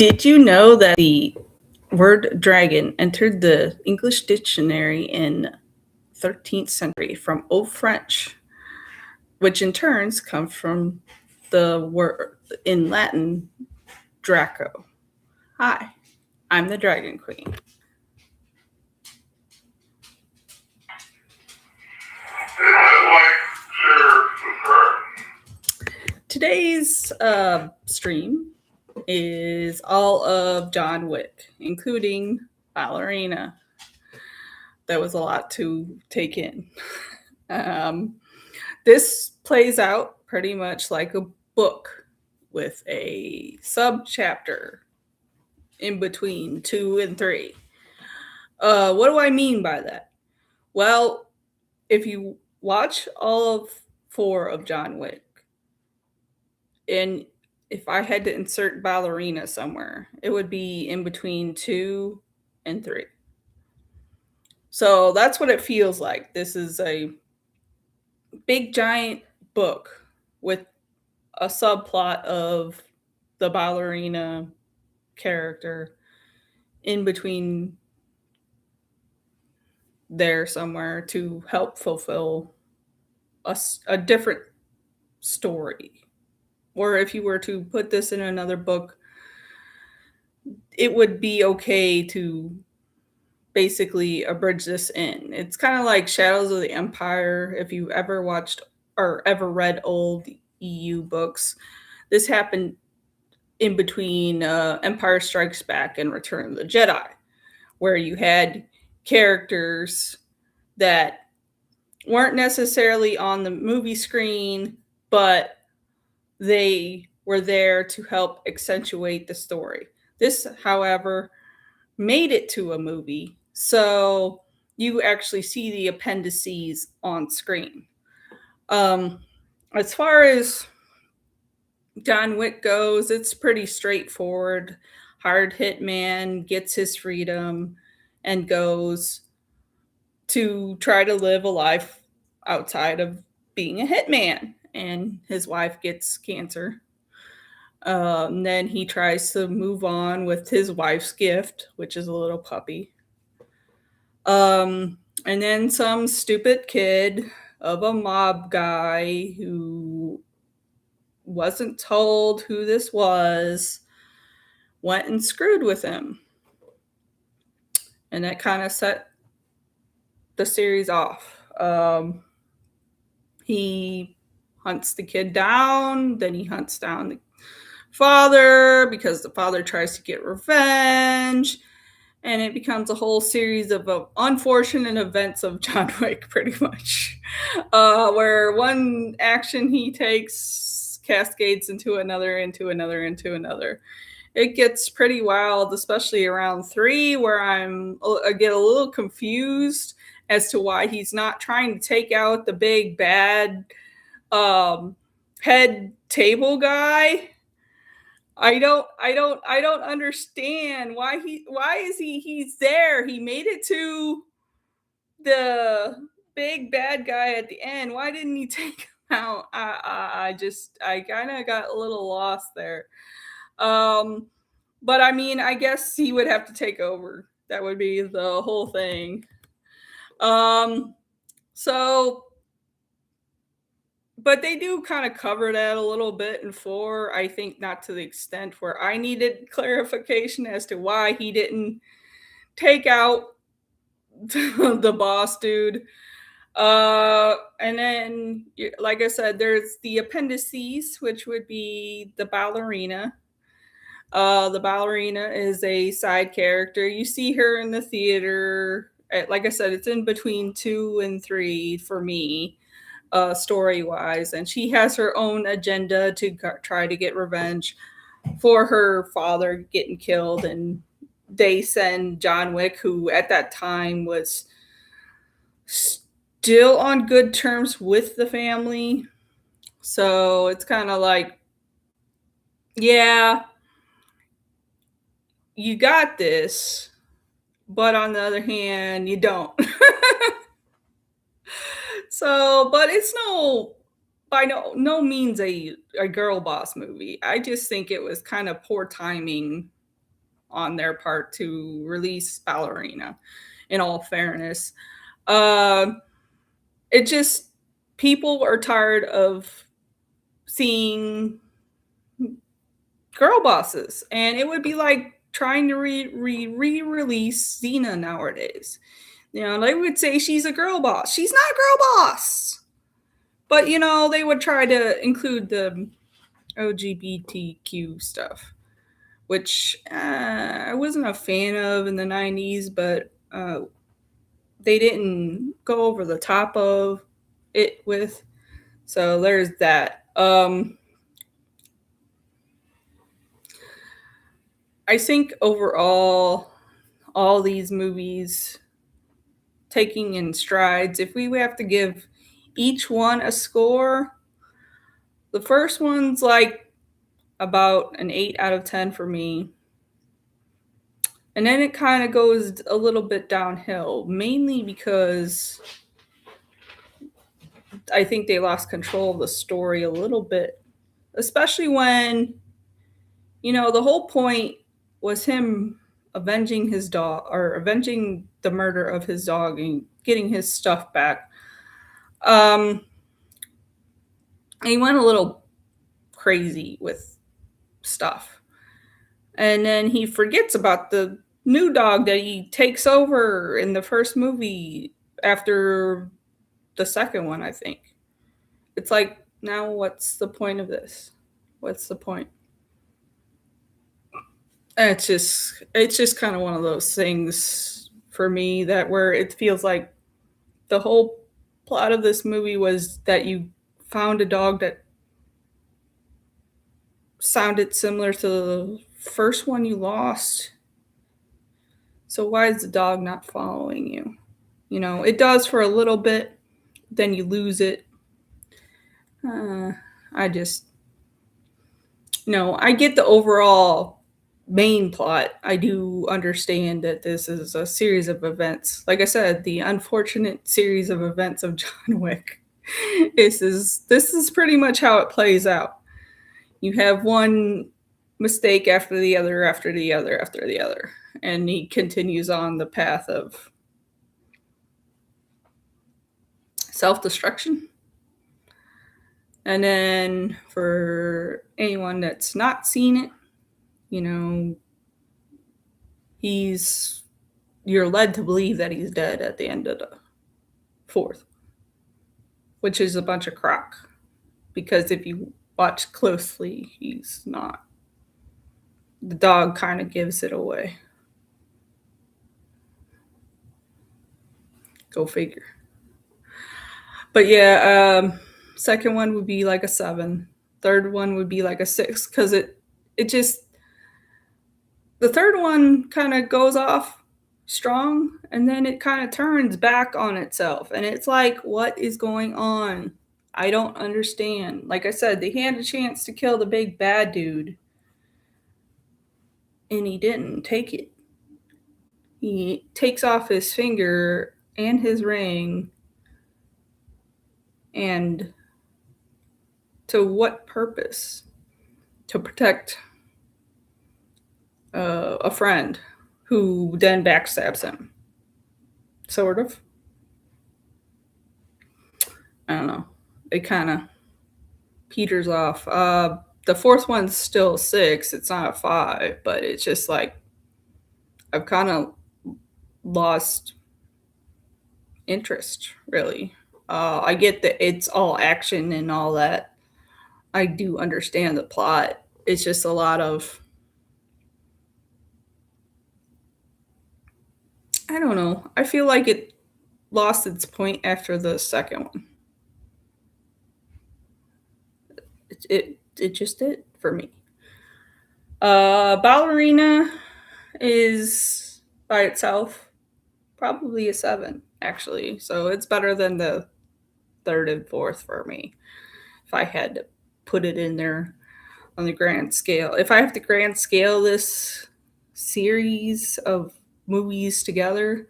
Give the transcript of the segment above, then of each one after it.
Did you know that the word dragon entered the English dictionary in 13th century from Old French, which in turns comes from the word in Latin Draco. Hi, I'm the Dragon Queen. Today's stream is all of John Wick, including Ballerina. That was a lot to take in. This plays out pretty much like a book with a sub chapter in between 2 and 3. What do I mean by that? Well, if you watch all of 4 of John Wick, and if I had to insert Ballerina somewhere, it would be in between 2 and 3. So that's what it feels like. This is a big giant book with a subplot of the ballerina character in between there somewhere to help fulfill a different story. Or if you were to put this in another book, it would be okay to basically abridge this in. It's kind of like Shadows of the Empire. If you've ever watched or ever read old EU books, this happened in between Empire Strikes Back and Return of the Jedi, where you had characters that weren't necessarily on the movie screen, but they were there to help accentuate the story. This, however, made it to a movie, so you actually see the appendices on screen. As far as John Wick goes, it's pretty straightforward. Hard hit man gets his freedom and goes to try to live a life outside of being a hitman. And his wife gets cancer. And then he tries to move on with his wife's gift, which is a little puppy. And then some stupid kid of a mob guy who wasn't told who this was went and screwed with him. And that kind of set the series off. He hunts the kid down, then he hunts down the father because the father tries to get revenge, and it becomes a whole series of unfortunate events of John Wick, pretty much, where one action he takes cascades into another. It gets pretty wild, especially around 3, where I get a little confused as to why he's not trying to take out the big bad head table guy. I don't understand why he's there. He made it to the big bad guy at the end. Why didn't he take him out? I kind of got a little lost there. But I mean, I guess he would have to take over. That would be the whole thing. So, but they do kind of cover that a little bit in 4. I think not to the extent where I needed clarification as to why he didn't take out the boss dude. And then, like I said, there's the appendices, which would be the ballerina. The ballerina is a side character. You see her in the theater. Like I said, it's in between 2 and 3 for me, story-wise. And she has her own agenda to try to get revenge for her father getting killed. And they send John Wick, who at that time was still on good terms with the family. So it's kind of like, yeah, you got this, but on the other hand, you don't. So, but it's by no means a girl boss movie. I just think it was kind of poor timing on their part to release Ballerina, in all fairness. Uh, it just, people are tired of seeing girl bosses, and it would be like trying to re-release Xena nowadays. You know, they would say she's a girl boss. She's not a girl boss. But, you know, they would try to include the LGBTQ stuff, which I wasn't a fan of in the 90s, but they didn't go over the top of it with. So there's that. I think overall, all these movies taking in strides, if we have to give each one a score, the first one's like about an 8 out of 10 for me. And then it kind of goes a little bit downhill, mainly because I think they lost control of the story a little bit, especially when, you know, the whole point was him avenging his dog, or avenging the murder of his dog and getting his stuff back. And he went a little crazy with stuff. And then he forgets about the new dog that he takes over in the first movie after the second one, I think. It's like, now what's the point of this? What's the point? It's just kind of one of those things for me that where it feels like the whole plot of this movie was that you found a dog that sounded similar to the first one you lost. So why is the dog not following you? You know, it does for a little bit, then you lose it. I just, no, I get the overall main plot. I do understand that this is a series of events. Like I said, the unfortunate series of events of John Wick. This is pretty much how it plays out. You have one mistake after the other, after the other, after the other, and he continues on the path of self-destruction. And then for anyone that's not seen it, you know, you're led to believe that he's dead at the end of the fourth, which is a bunch of crock. Because if you watch closely, he's not. The dog kind of gives it away. Go figure. But yeah, second one would be like a 7. Third one would be like a 6, because it just, the third one kind of goes off strong, and then it kind of turns back on itself, and it's like, what is going on? I don't understand. Like I said, they had a chance to kill the big bad dude, and he didn't take it. He takes off his finger and his ring, and to what purpose? To protect a friend who then backstabs him. Sort of. I don't know. It kind of peters off. The fourth one's still 6. It's not a 5, but it's just like I've kind of lost interest, really. I get that it's all action and all that. I do understand the plot. It's just a lot of, I don't know. I feel like it lost its point after the second one. It just did for me. Ballerina is by itself probably a 7, actually. So it's better than the third and fourth for me. If I had to put it in there on the grand scale, if I have to grand scale this series of movies together,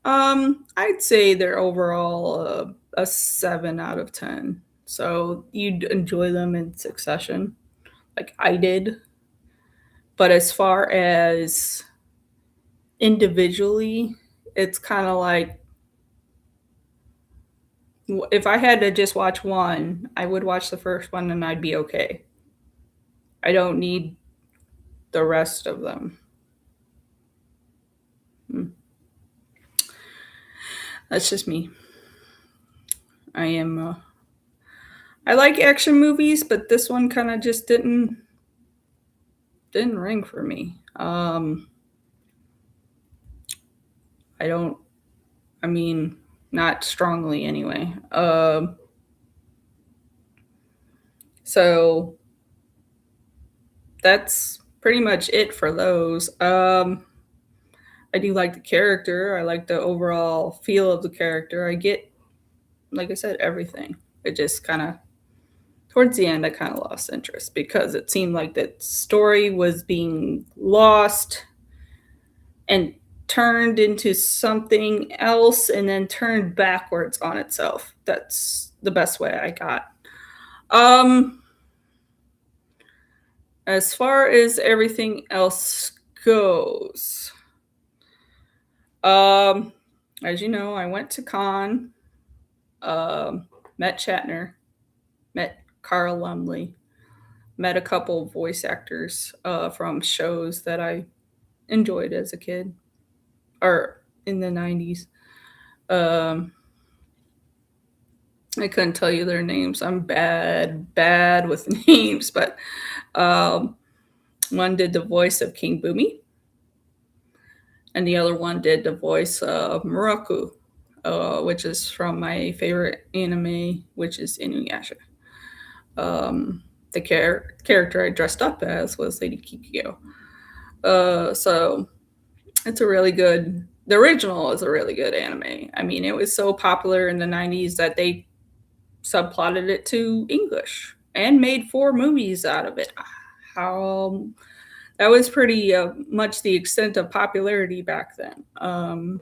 I'd say they're overall a 7 out of 10. So you'd enjoy them in succession, like I did. But as far as individually, it's kind of like if I had to just watch one, I would watch the first one and I'd be okay. I don't need the rest of them. Hmm. That's just me. I am. I like action movies, but this one kind of just didn't ring for me. I don't. I mean, not strongly anyway. So that's pretty much it for those. I do like the character. I like the overall feel of the character. I get, like I said, everything. It just kind of towards the end, I kind of lost interest because it seemed like that story was being lost and turned into something else and then turned backwards on itself. That's the best way I got. Um, as far as everything else goes, um, as you know, I went to con, met Shatner, met Carl Lumley, met a couple voice actors from shows that I enjoyed as a kid or in the 90s. Um, I couldn't tell you their names. I'm bad with names, but um, one did the voice of King Boomy, and the other one did the voice of Muraku, which is from my favorite anime, which is Inuyasha. The character I dressed up as was Lady Kikyo. So it's a really good. The original is a really good anime. I mean, it was so popular in the 90s that they subplotted it to English and made 4 movies out of it. How that was pretty much the extent of popularity back then.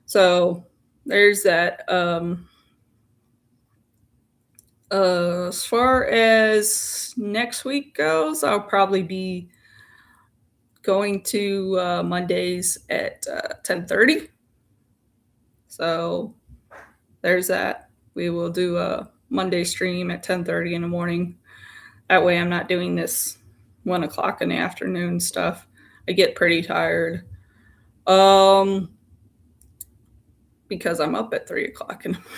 So there's that. As far as next week goes, I'll probably be going to Mondays at 10:30. So there's that. We will do a Monday stream at 10:30 in the morning. That way I'm not doing this 1 o'clock in the afternoon stuff. I get pretty tired. Because I'm up at 3 o'clock in the morning.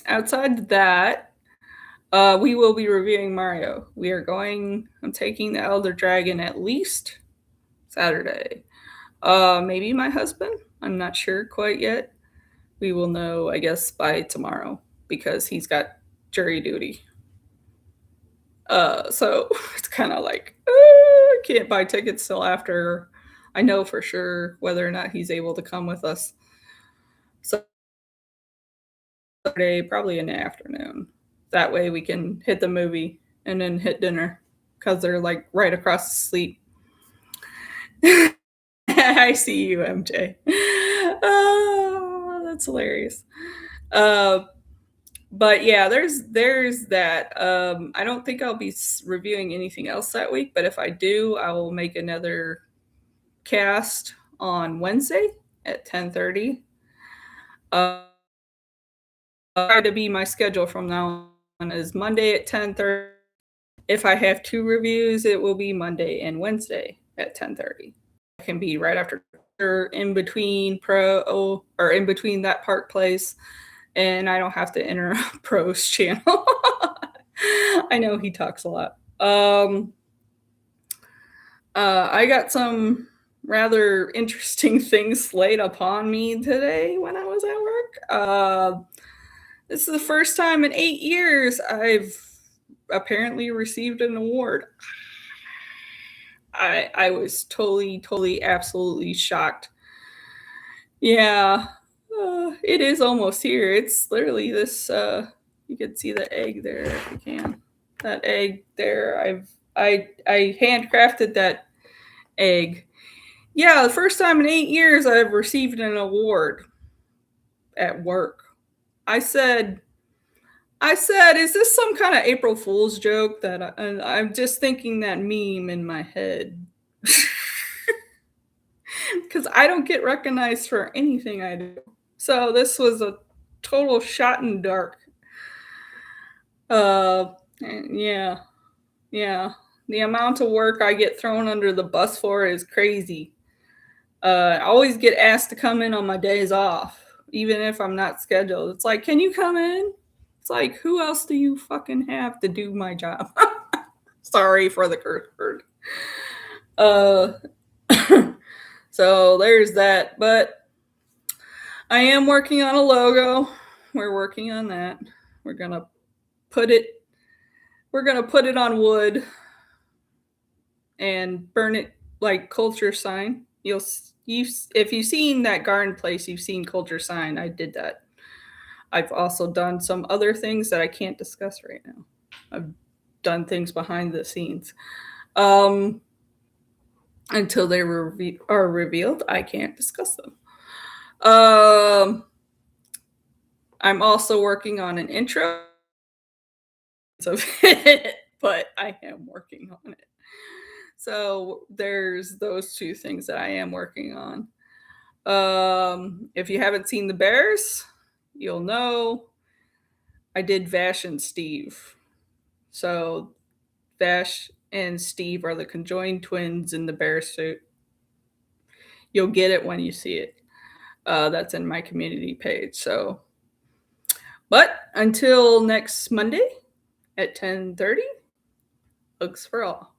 Outside that, we will be reviewing Mario. I'm taking the Elder Dragon at least Saturday. Maybe my husband. I'm not sure quite yet. We will know, I guess, by tomorrow because he's got jury duty. So it's kind of like, I can't buy tickets till after I know for sure whether or not he's able to come with us. So Saturday, probably in the afternoon. That way we can hit the movie and then hit dinner because they're like right across the street. I see you, MJ. Oh, that's hilarious. But yeah, there's that. I don't think I'll be reviewing anything else that week, but if I do, I will make another cast on Wednesday at 10:30. Try to be my schedule from now on is Monday at 10:30. If I have 2 reviews, it will be Monday and Wednesday at 10:30. It can be right after or in between or in between that Park Place, and I don't have to enter Pro's channel. I know he talks a lot. I got some rather interesting things laid upon me today when I was at work. This is the first time in 8 years I've apparently received an award. I was totally, absolutely shocked. Yeah, it is almost here. It's literally this. You can see the egg there if you can. That egg there. I handcrafted that egg. Yeah, the first time in 8 years I've received an award at work. I said I said, "Is this some kind of April Fool's joke that and I'm just thinking that meme in my head." Because I don't get recognized for anything I do. So this was a total shot in dark. Yeah, yeah. The amount of work I get thrown under the bus for is crazy. I always get asked to come in on my days off, even if I'm not scheduled. It's like, can you come in? It's like, who else do you fucking have to do my job? Sorry for the curse word. Uh, so there's that. But I am working on a logo. We're working on that. We're gonna put it. We're gonna put it on wood and burn it like culture sign. If you've seen that garden place, you've seen culture sign. I did that. I've also done some other things that I can't discuss right now. I've done things behind the scenes. Until they are revealed, I can't discuss them. I'm also working on an intro of it, but I am working on it. So there's those two things that I am working on. If you haven't seen the Bears, you'll know I did Vash and Steve. So Vash and Steve are the conjoined twins in the bear suit. You'll get it when you see it. That's in my community page. So, but until next Monday at 10:30, hugs for all.